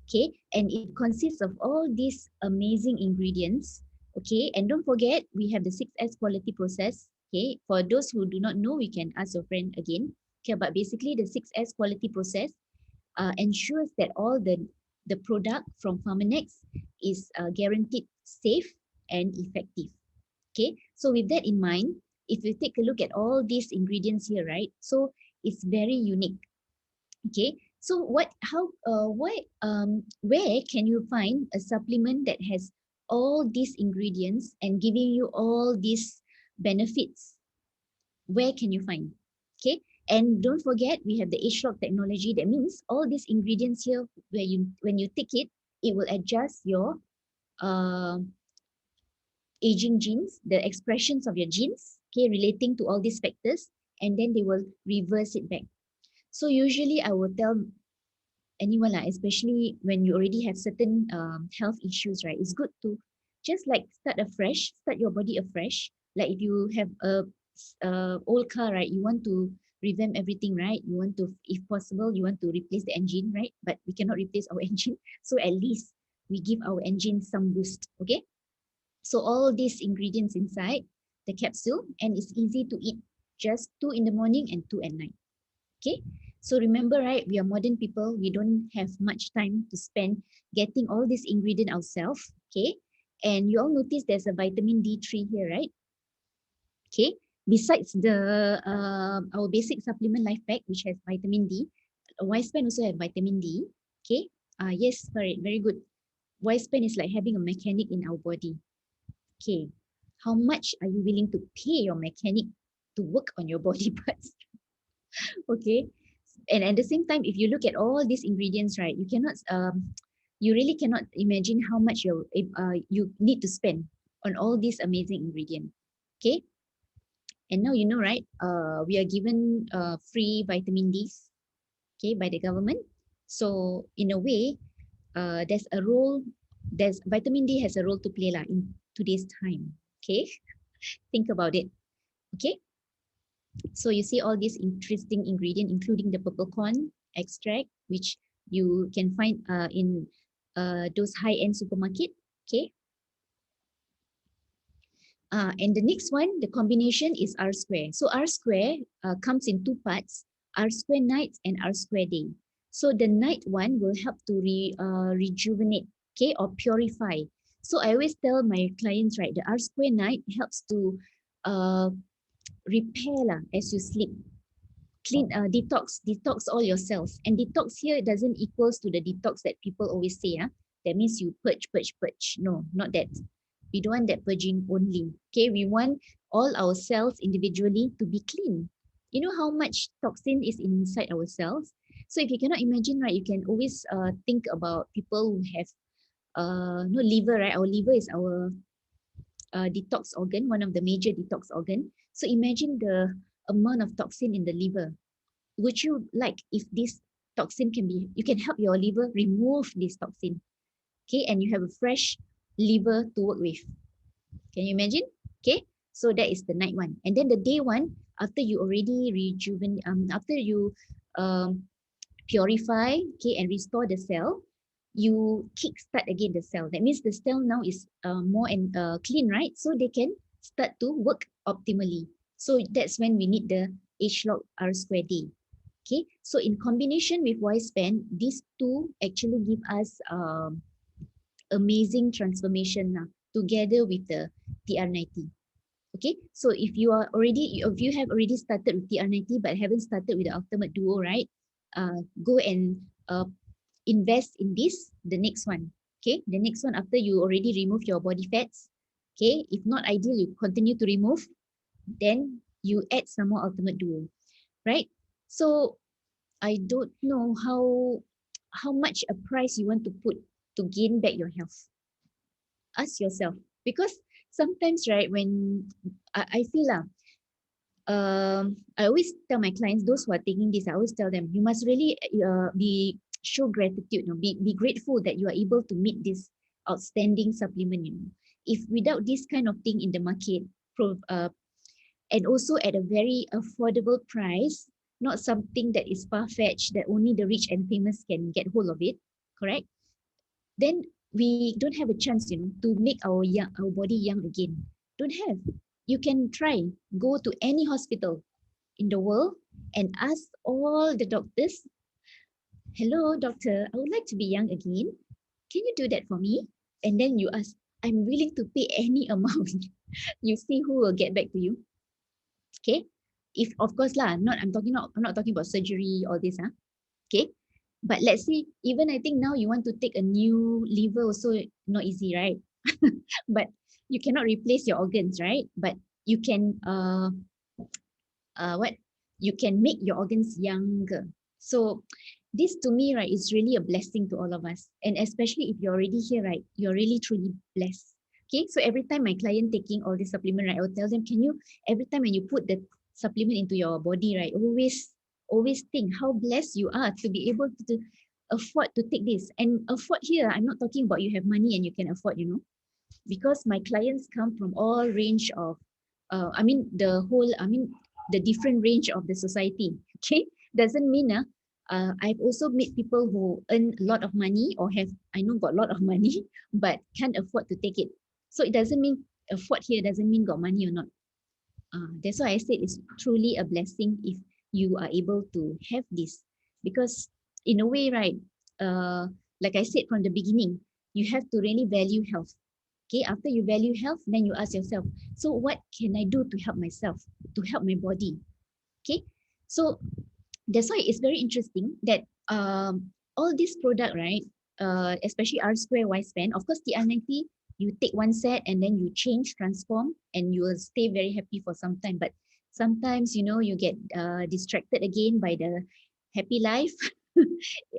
Okay, and it consists of all these amazing ingredients. Okay, and don't forget we have the 6S quality process. Okay, for those who do not know, we can ask your friend again. Okay, but basically the 6S quality process ensures that all the product from Pharmanex is guaranteed safe and effective. Okay, so with that in mind, if you take a look at all these ingredients here, right? So it's very unique. Okay, so where can you find a supplement that has all these ingredients and giving you all these benefits? Where can you find? Okay, and don't forget we have the age lock technology. That means all these ingredients here, where you when you take it, it will adjust your uh, aging genes, the expressions of your genes, okay, relating to all these factors, and then they will reverse it back. So usually I will tell anyone lah, especially when you already have certain health issues, right? It's good to just like start afresh, start your body afresh. Like if you have a old car, right? You want to revamp everything, right? You want to, if possible, you want to replace the engine, right? But we cannot replace our engine, so at least we give our engine some boost. Okay, so all these ingredients inside the capsule, and it's easy to eat. Just two in the morning and two at night. Okay, so remember, right, we are modern people, we don't have much time to spend getting all these ingredients ourselves. Okay, and you all notice there's a vitamin D3 here, right? Okay, besides the our basic supplement life pack which has vitamin D, Wispan also have vitamin D. Okay, yes, correct, very good. Wispan is like having a mechanic in our body. Okay, how much are you willing to pay your mechanic to work on your body parts? Okay, and at the same time, if you look at all these ingredients, right, you cannot you really cannot imagine how much you need to spend on all these amazing ingredients. Okay, and now you know, right, we are given free vitamin D's, okay, by the government. So in a way, there's a role, there's vitamin D has a role to play lah in today's time. Okay, think about it. Okay, so you see all these interesting ingredients, including the purple corn extract, which you can find in those high-end supermarket. Okay. And the next one, the combination is R square. So R square comes in two parts, R square night and R square day. So the night one will help to rejuvenate, okay, or purify. So I always tell my clients, right, the R square night helps to uh, repair lah as you sleep. Clean, detox all your cells. And detox here doesn't equals to the detox that people always say. That means you purge. No, not that. We don't want that purging only. Okay, we want all our cells individually to be clean. You know how much toxin is inside our cells? So if you cannot imagine, right, you can always think about people who have no liver, right? Our liver is our detox organ, one of the major detox organ. So imagine the amount of toxin in the liver. Would you like, if this toxin can be, you can help your liver remove this toxin, okay, and you have a fresh liver to work with. Can you imagine? Okay, so that is the night one. And then the day one, after you already after you um, purify, okay, and restore the cell, you kickstart again the cell. That means the cell now is more and clean, right? So they can start to work optimally. So that's when we need the H log R square day. Okay, so in combination with Wispan, these two actually give us amazing transformation now together with the TR90. Okay, so if you are already, if you have already started with TR90 but haven't started with the Ultimate Duo, right? Go and invest in this, the next one. Okay, the next one after you already remove your body fats. Okay, if not ideal, you continue to remove, then you add some more Ultimate Duo, right? So I don't know how much a price you want to put to gain back your health. Ask yourself, because sometimes, right, when I feel I always tell my clients, those who are taking this, I always tell them, you must really be show gratitude, be grateful that you are able to meet this outstanding supplement. If without this kind of thing in the market, and also at a very affordable price, not something that is far-fetched that only the rich and famous can get hold of it, correct? Then we don't have a chance, to make our body young again. Don't have. You can try, go to any hospital in the world and ask all the doctors, hello, doctor, I would like to be young again. Can you do that for me? And then you ask, I'm willing to pay any amount. You see who will get back to you. Okay. If of course lah, I'm not talking about surgery or this, okay. But let's say even I think now you want to take a new liver also not easy, right? But you cannot replace your organs, right? But you can what you can make your organs younger. So this to me, right, is really a blessing to all of us, and especially if you're already here, right, you're really truly blessed. Okay, so every time my client taking all this supplement, right, I will tell them, can you, every time when you put the supplement into your body, right, always think how blessed you are to be able to afford to take this. And afford here, I'm not talking about you have money and you can afford, because my clients come from all range of the different range of the society. Okay, doesn't mean I've also met people who earn a lot of money or have, I know, got a lot of money but can't afford to take it. So it doesn't mean afford here doesn't mean got money or not. That's why I said it's truly a blessing if you are able to have this, because in a way, right, like I said from the beginning, you have to really value health. Okay, after you value health, then you ask yourself, so what can I do to help myself, to help my body? Okay, so that's why it's very interesting that all this product, right, especially R Square Y Span, of course TR90, you take one set and then you change, transform, and you will stay very happy for some time. But sometimes, you get distracted again by the happy life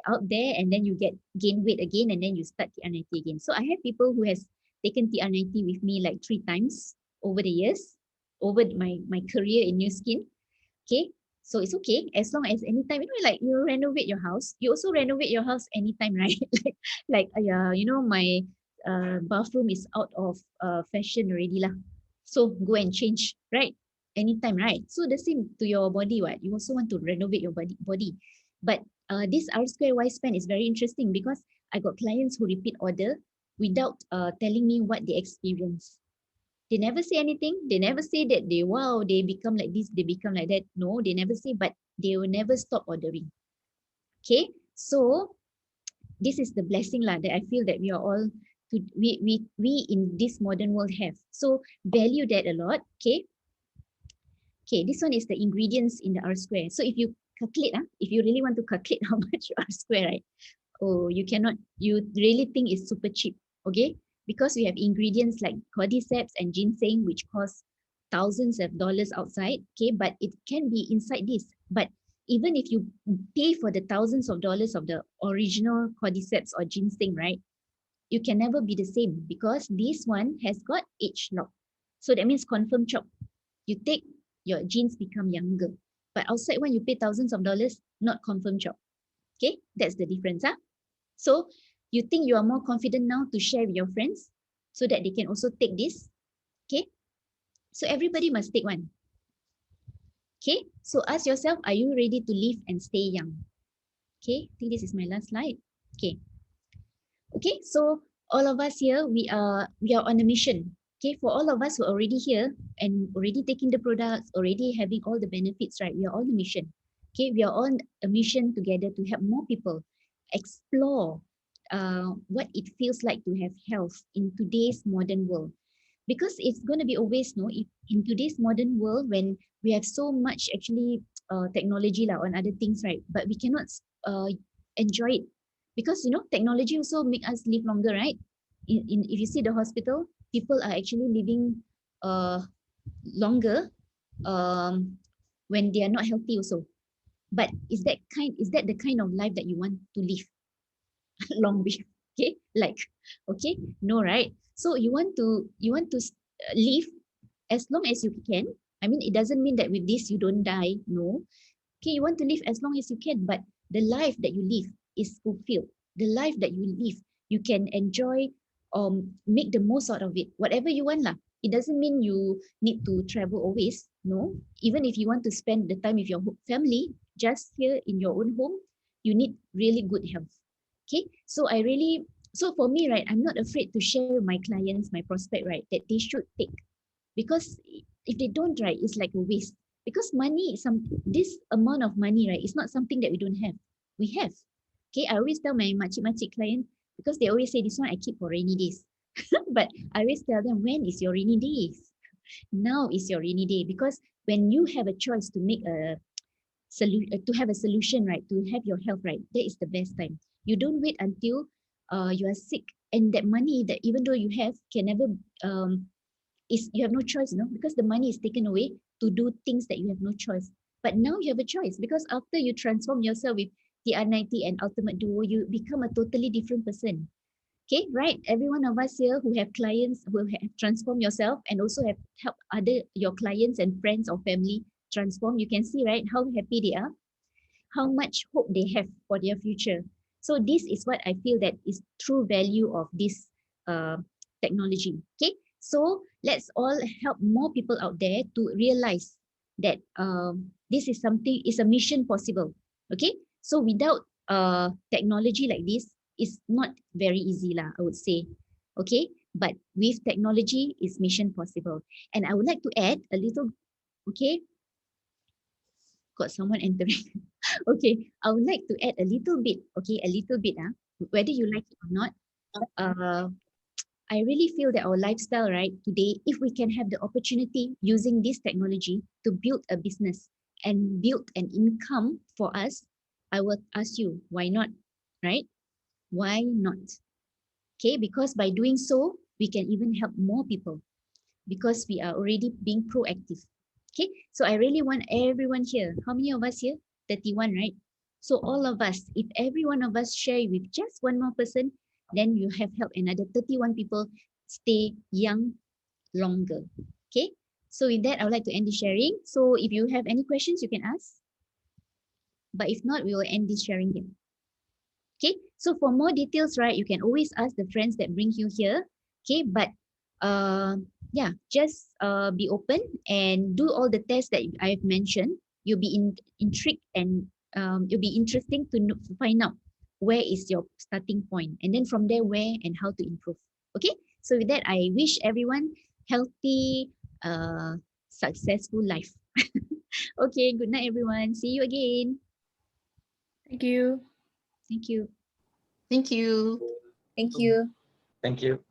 out there, and then you get gain weight again, and then you start TR90 again. So I have people who has taken TR90 with me like 3 times over the years, over my career in New Skin. Okay, so it's okay as long as anytime, like you renovate your house, you also renovate your house anytime, right? My bathroom is out of fashion already lah, so go and change, right? Anytime, right? So the same to your body, what you also want to renovate your body. But this R Square Y Span is very interesting because I got clients who repeat order without telling me what they experience. They never say anything. They never say that they become like this, they become like that. No, they never say, but they will never stop ordering. Okay, so this is the blessing lah that I feel that we are all we in this modern world have. So value that a lot. Okay. Okay, this one is the ingredients in the R Square. So if you calculate, if you really want to calculate how much R Square, right? Oh, you cannot, you really think it's super cheap, okay? Because we have ingredients like cordyceps and ginseng, which cost thousands of dollars outside, okay? But it can be inside this. But even if you pay for the thousands of dollars of the original cordyceps or ginseng, right? You can never be the same because this one has got age lock. So that means confirm chop. You take, your genes become younger. But outside one, you pay thousands of dollars, not confirm chop. Okay, that's the difference. So you think you are more confident now to share with your friends so that they can also take this. Okay, so everybody must take one. Okay, so ask yourself, are you ready to live and stay young? Okay, I think this is my last slide. Okay. Okay, so all of us here, we are on a mission. Okay, for all of us who are already here and already taking the products, already having all the benefits, right? We are on a mission. Okay, we are on a mission together to help more people explore what it feels like to have health in today's modern world. Because it's going to be always, no, if in today's modern world when we have so much actually technology on other things, right? But we cannot enjoy it because technology also make us live longer, right? If you see the hospital, people are actually living longer when they are not healthy also. But is that the kind of life that you want to live long with? Okay, like, okay, no, right? So you want to live as long as you can. I mean, it doesn't mean that with this you don't die, no. Okay, you want to live as long as you can, but the life that you live, is fulfilled. The life that you live, you can enjoy, make the most out of it. Whatever you want lah. It doesn't mean you need to travel always. No. Even if you want to spend the time with your family, just here in your own home, you need really good health. Okay. So for me, right, I'm not afraid to share with my clients, my prospect, right, that they should take, because if they don't, right, it's like a waste. Because money is this amount of money, right, is not something that we don't have. We have. Okay, I always tell my makcik client, because they always say this one I keep for rainy days. But I always tell them, when is your rainy days? Now is your rainy day, because when you have a choice to make a to have a solution, right, to have your health right, that is the best time. You don't wait until you are sick, and that money that even though you have can never is you have no choice, because the money is taken away to do things that you have no choice. But now you have a choice, because after you transform yourself with TR90 and Ultimate Duo, you become a totally different person. Okay, right? Every one of us here who have clients who have transformed yourself and also have helped other your clients and friends or family transform. You can see, right, how happy they are, how much hope they have for their future. So this is what I feel that is true value of this uh, technology. Okay, so let's all help more people out there to realize that this is something, is a mission possible. Okay, so without technology like this, it's not very easy lah, I would say. Okay, but with technology, it's mission possible. And I would like to add a little. Okay, got someone entering. Okay, I would like to add a little bit, okay, a little bit, whether you like it or not. Uh, I really feel that our lifestyle, right, today, if we can have the opportunity using this technology to build a business and build an income for us, I will ask you, why not, right? Why not? Okay, because by doing so, we can even help more people, because we are already being proactive. Okay, so I really want everyone here. How many of us here? 31, right? So all of us, if every one of us share with just one more person, then you have helped another 31 people stay young longer. Okay, so with that, I would like to end the sharing. So if you have any questions, you can ask. But if not, we will end this sharing here. Okay, so for more details, right, you can always ask the friends that bring you here. Okay, but yeah, just be open and do all the tests that I've mentioned. You'll be intrigued, and it'll be interesting to find out where is your starting point, and then from there, where and how to improve. Okay, so with that, I wish everyone healthy, successful life. Okay, good night, everyone. See you again. Thank you. Thank you. Thank you. Thank you. Thank you.